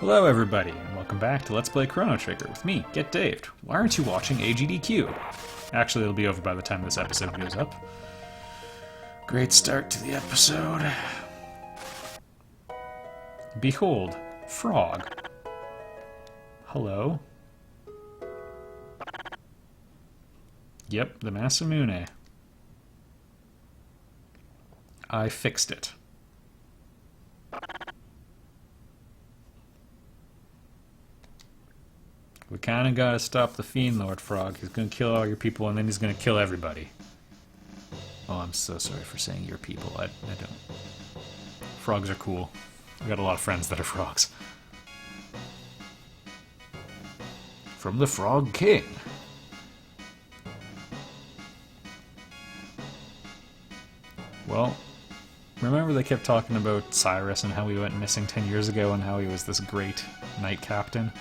Hello everybody, and welcome back to Let's Play Chrono Trigger with me, Get Daved. Why aren't you watching AGDQ? Actually, it'll be over by the time this episode goes up. Great start to the episode. Behold, Frog. Hello? Yep, the Masamune. I fixed it. We kinda gotta stop the Fiend Lord Frog. He's gonna kill all your people and then he's gonna kill everybody. Oh, I'm so sorry for saying your people. I don't. Frogs are cool. I got a lot of friends that are frogs. From the Frog King. Well, remember they kept talking about Cyrus and how he went missing 10 years ago and how he was this great knight captain?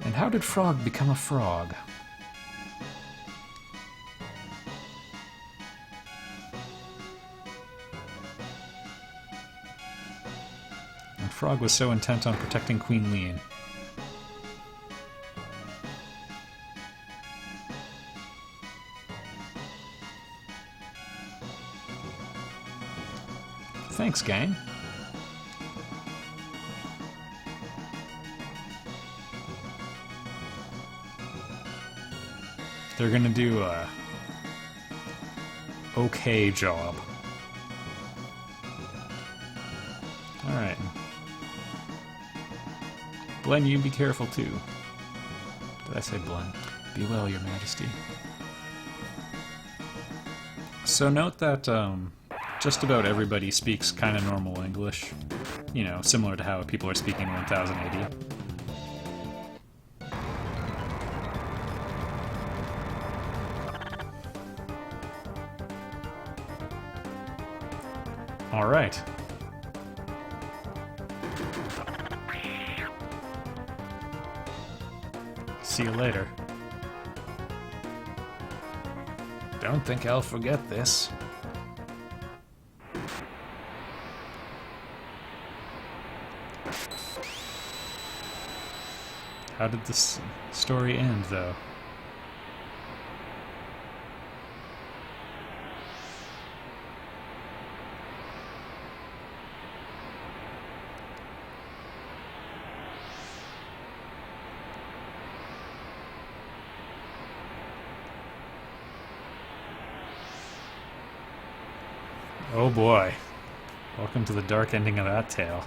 And how did Frog become a frog? And Frog was so intent on protecting Queen Leene. Thanks, gang. They're gonna do a okay job. Alright. Blen, you be careful too. Did I say Blen? Be well, your majesty. So note that just about everybody speaks kind of normal English. You know, similar to how people are speaking in 1080. Alright. See you later. Don't think I'll forget this. How did this story end, though? Oh boy. Welcome to the dark ending of that tale.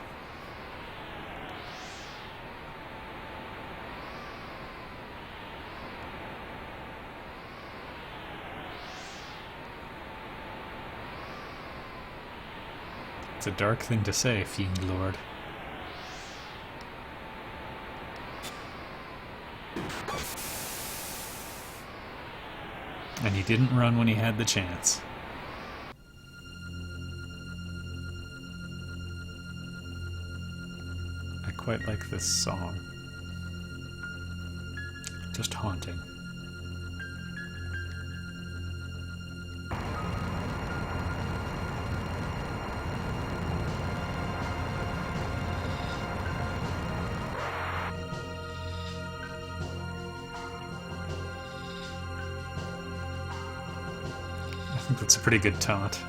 It's a dark thing to say, Fiend Lord. And he didn't run when he had the chance. I quite like this song. Just haunting. I think that's a pretty good taunt.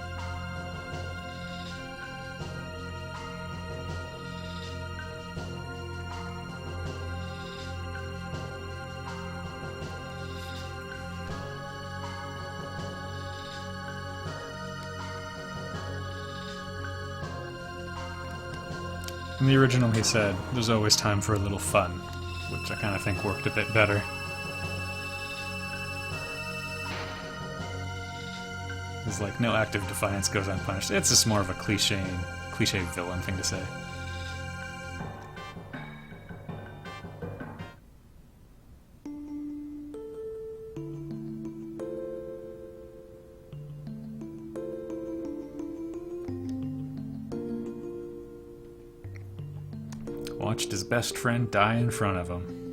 In the original he said, there's always time for a little fun, which I kind of think worked a bit better. It's like, no act of defiance goes unpunished. It's just more of a cliche villain thing to say. Watched his best friend die in front of him.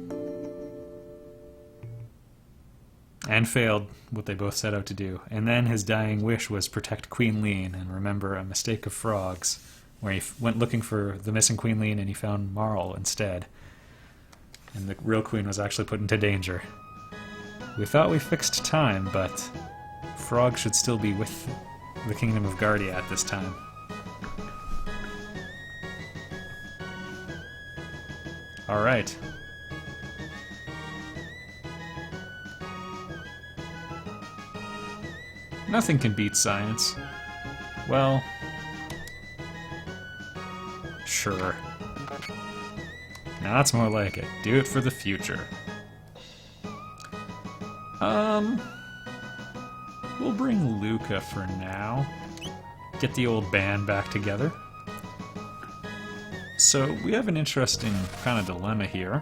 And failed what they both set out to do. And then his dying wish was protect Queen Leene and remember a mistake of frogs where he went looking for the missing Queenling and he found Marl instead. And the real queen was actually put into danger. We thought we fixed time, but Frog should still be with the Kingdom of Guardia at this time. Alright. Nothing can beat science. Well, sure. Now that's more like it. Do it for the future. We'll bring Luca for now. Get the old band back together. So, we have an interesting kind of dilemma here.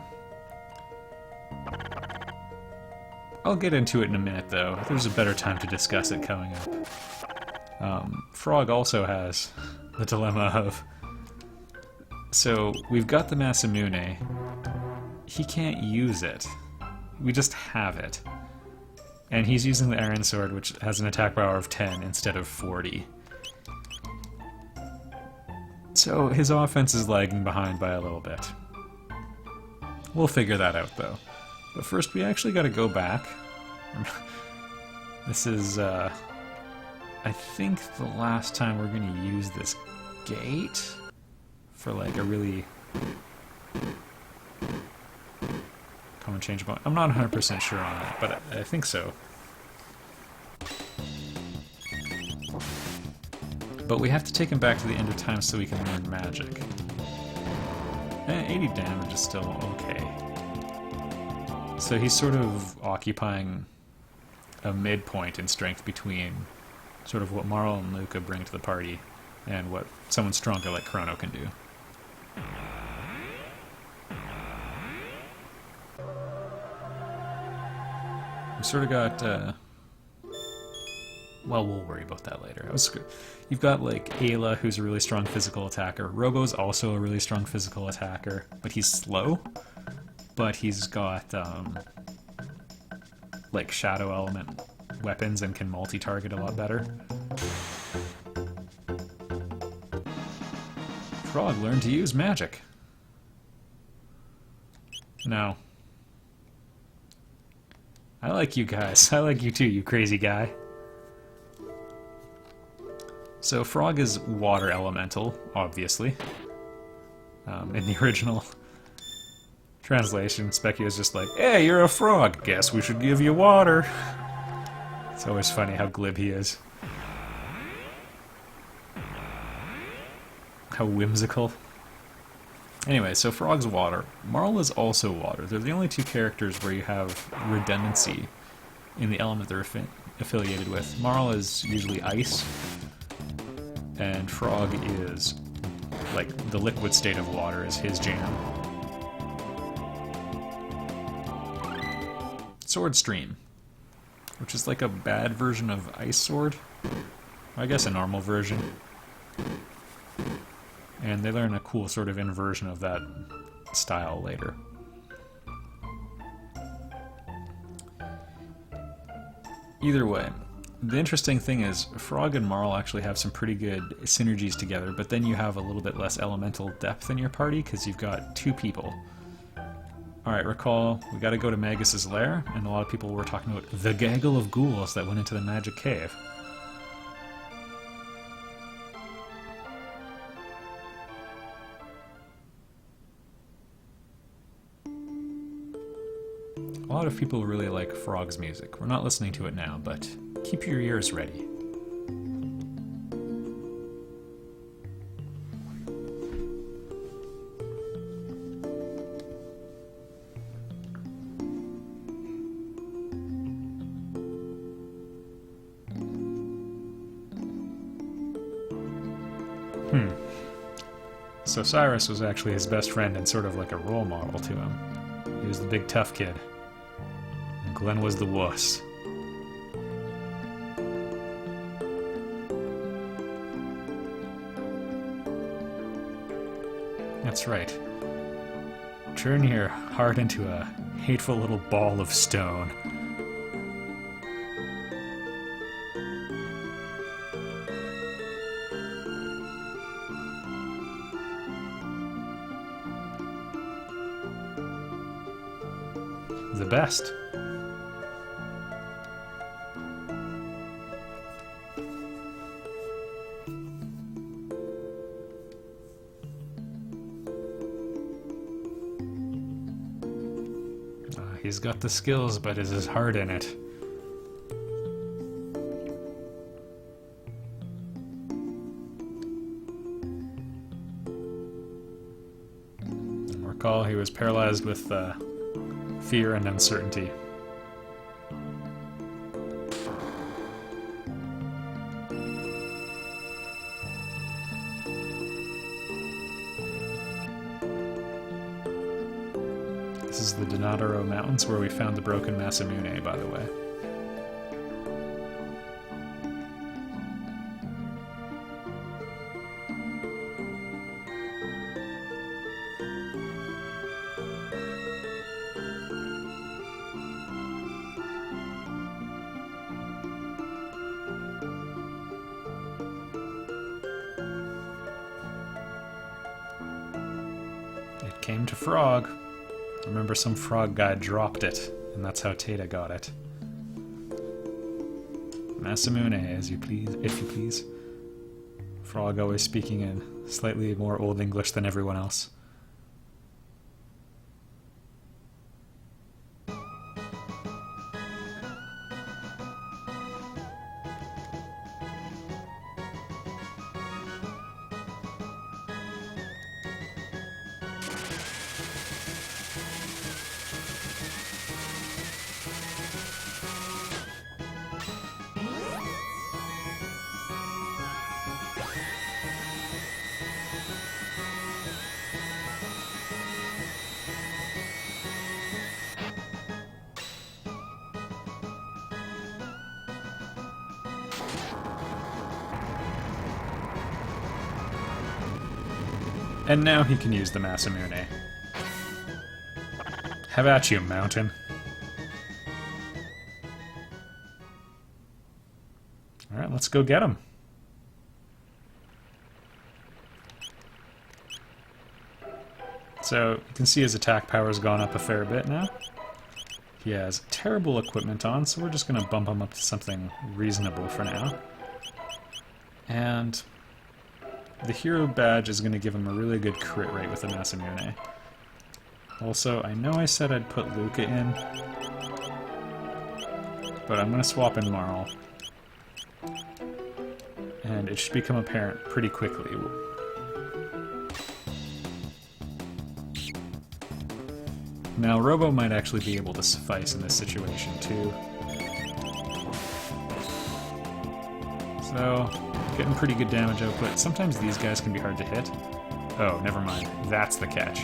I'll get into it in a minute, though. There's a better time to discuss it coming up. Frog also has the dilemma of... So, we've got the Masamune. He can't use it. We just have it. And he's using the Iron Sword, which has an attack power of 10 instead of 40. So his offense is lagging behind by a little bit. We'll figure that out, though. But first, we actually gotta go back. This is, I think the last time we're gonna use this gate for, like, a really common change point. I'm not 100% sure on that, but I think so. But we have to take him back to the end of time so we can learn magic. 80 damage is still okay. So he's sort of occupying a midpoint in strength between sort of what Marl and Luca bring to the party and what someone stronger like Chrono can do. We sort of got, well, we'll worry about that later. You've got, like, Ayla, who's a really strong physical attacker. Robo's also a really strong physical attacker, but he's slow. But he's got, like, shadow element weapons and can multi-target a lot better. Frog learned to use magic. No. I like you guys. I like you too, you crazy guy. So Frog is water elemental, obviously. In the original translation, Specky is just like, "Hey, you're a frog. Guess we should give you water." It's always funny how glib he is. How whimsical. Anyway, so Frog's water. Marl is also water. They're the only two characters where you have redundancy in the element they're affiliated with. Marl is usually ice, and Frog is, like, the liquid state of water is his jam. Sword Stream, which is like a bad version of Ice Sword. I guess a normal version. And they learn a cool sort of inversion of that style later. Either way, the interesting thing is Frog and Marl actually have some pretty good synergies together, but then you have a little bit less elemental depth in your party because you've got two people. Alright, recall, we gotta go to Magus's lair, and a lot of people were talking about the gaggle of ghouls that went into the magic cave. A lot of people really like Frog's music. We're not listening to it now, but keep your ears ready. So Cyrus was actually his best friend and sort of like a role model to him. He was the big tough kid. And Glenn was the wuss. That's right. Turn your heart into a hateful little ball of stone. the best. He's got the skills, but is his heart in it? Recall he was paralyzed with fear and uncertainty. This is the Donataro Mountains where we found the broken Masamune, by the way. It came to Frog. I remember some frog guy dropped it, and that's how Tata got it. Masamune, as you please, if you please. Frog always speaking in slightly more Old English than everyone else. And now he can use the Masamune. Have at you, Mountain. Alright, let's go get him. So, you can see his attack power's gone up a fair bit now. He has terrible equipment on, so we're just going to bump him up to something reasonable for now. And the hero badge is going to give him a really good crit rate with the Masamune. Also, I know I said I'd put Luca in, but I'm going to swap in Marl. And it should become apparent pretty quickly. Now, Robo might actually be able to suffice in this situation, too. So, getting pretty good damage output. Sometimes these guys can be hard to hit. Oh, never mind. That's the catch.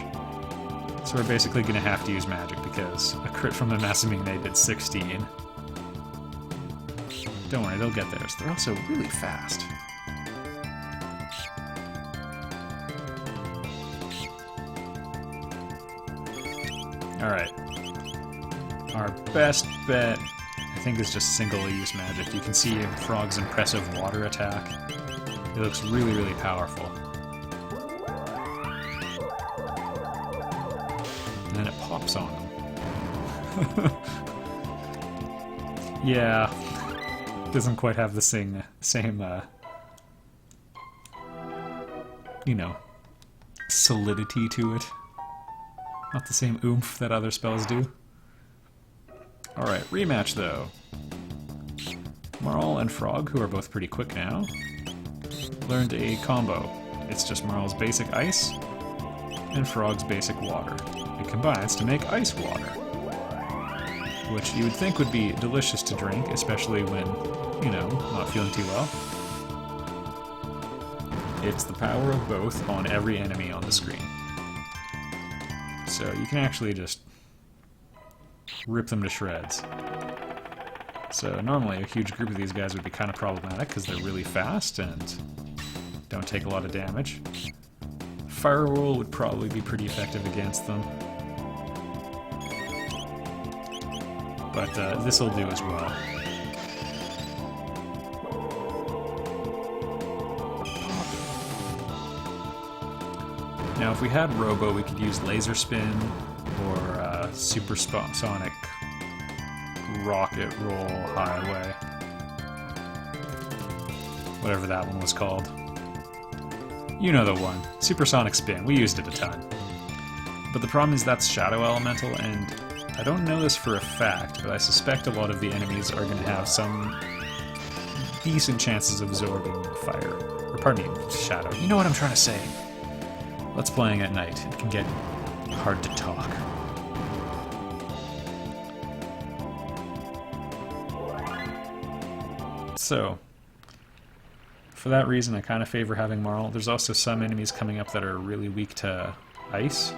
So we're basically going to have to use magic because a crit from the Masamune did 16. Don't worry, they'll get theirs. They're also really fast. Alright. Our best bet, I think, is just single-use magic. You can see Frog's impressive water attack. It looks really, really powerful. And then it pops on him. Yeah. Doesn't quite have the same you know, solidity to it. Not the same oomph that other spells do. Alright, rematch though. Marl and Frog, who are both pretty quick now, learned a combo. It's just Marl's basic ice and Frog's basic water. It combines to make ice water, which you would think would be delicious to drink, especially when, you know, not feeling too well. It's the power of both on every enemy on the screen. So you can actually just rip them to shreds. So normally a huge group of these guys would be kind of problematic because they're really fast and don't take a lot of damage. Fire Roll would probably be pretty effective against them. But this will do as well. Now if we had Robo, we could use Laser Spin or supersonic rocket roll highway. Whatever that one was called. You know the one. Supersonic spin. We used it a ton. But the problem is that's Shadow Elemental, and I don't know this for a fact, but I suspect a lot of the enemies are going to have some decent chances of absorbing fire. Or pardon me, shadow. You know what I'm trying to say. Let's playing at night. It can get hard to talk. So, for that reason, I kind of favor having Marl. There's also some enemies coming up that are really weak to ice.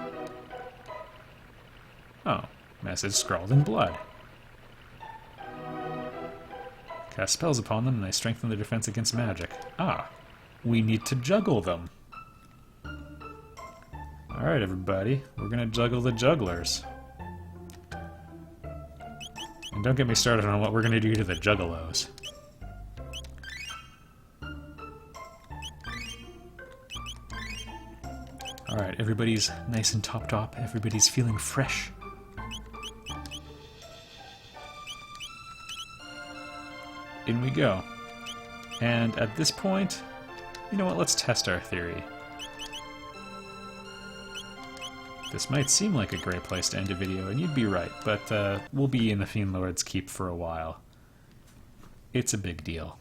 Oh, message scrawled in blood. Cast spells upon them and they strengthen their defense against magic. Ah, we need to juggle them. Alright everybody, we're gonna juggle the jugglers. And don't get me started on what we're gonna do to the juggalos. Alright, everybody's nice and top, everybody's feeling fresh. In we go. And at this point, you know what, let's test our theory. This might seem like a great place to end a video, and you'd be right, but we'll be in the Fiend Lord's Keep for a while. It's a big deal.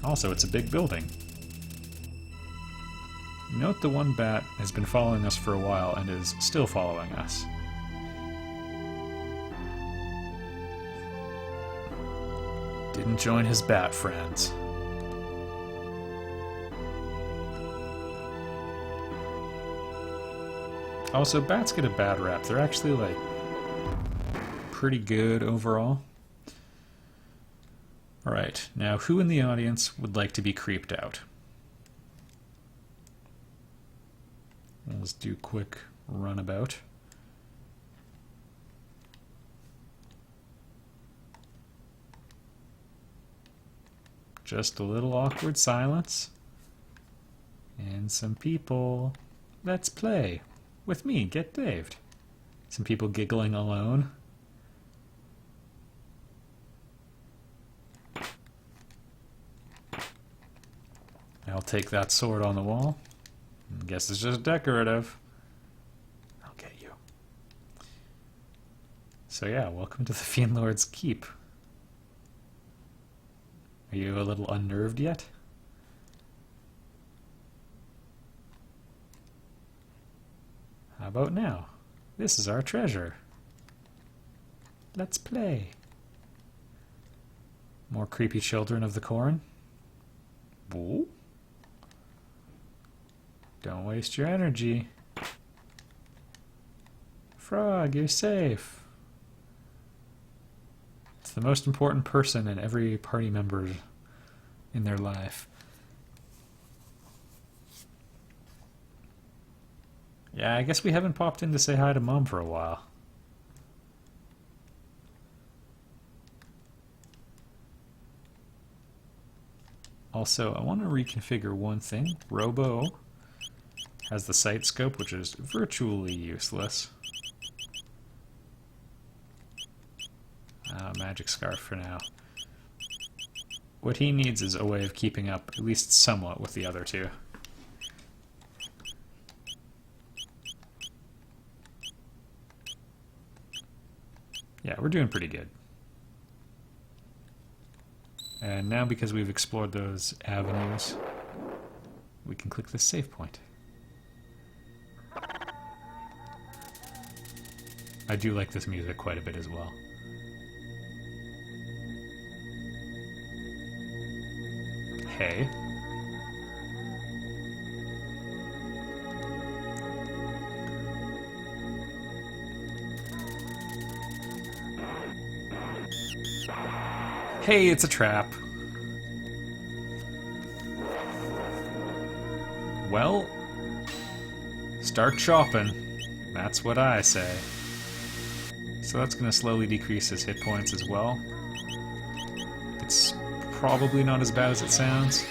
Also, it's a big building. Note the one bat has been following us for a while and is still following us. Didn't join his bat friends. Also, bats get a bad rap. They're actually, like, pretty good overall. Alright, now who in the audience would like to be creeped out? Let's do a quick runabout. Just a little awkward silence. And some people. Let's play. With me, get Daved. Some people giggling alone. I'll take that sword on the wall. I guess it's just decorative. I'll get you. So yeah, welcome to the Fiend Lord's Keep. Are you a little unnerved yet? How about now? This is our treasure. Let's play. More creepy children of the corn. Boo. Don't waste your energy. Frog, you're safe. It's the most important person in every party member in their life. Yeah, I guess we haven't popped in to say hi to Mom for a while. Also, I want to reconfigure one thing. Robo has the sight scope, which is virtually useless. Magic scarf for now. What he needs is a way of keeping up, at least somewhat, with the other two. Yeah, we're doing pretty good. And now, because we've explored those avenues, we can click this save point. I do like this music quite a bit as well. Hey. Hey, it's a trap. Well, start chopping. That's what I say. So that's going to slowly decrease his hit points as well. It's probably not as bad as it sounds.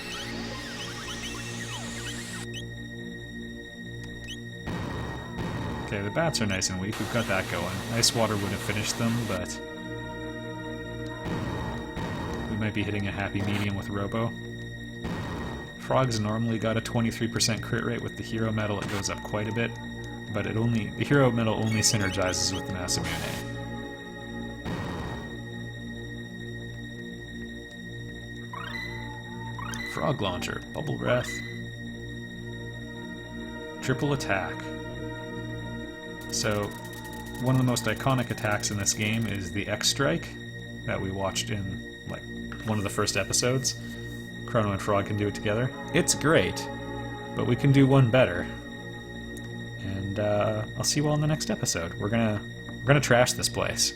Okay, the bats are nice and weak. We've got that going. Ice water would have finished them, but we might be hitting a happy medium with Robo. Frog's normally got a 23% crit rate. With the hero medal it goes up quite a bit, but the hero medal only synergizes with the Masamune. Frog launcher, bubble breath, triple attack. So one of the most iconic attacks in this game is the X Strike that we watched in like one of the first episodes. Chrono and Frog can do it together. It's great, but we can do one better. And I'll see you all in the next episode. We're gonna trash this place.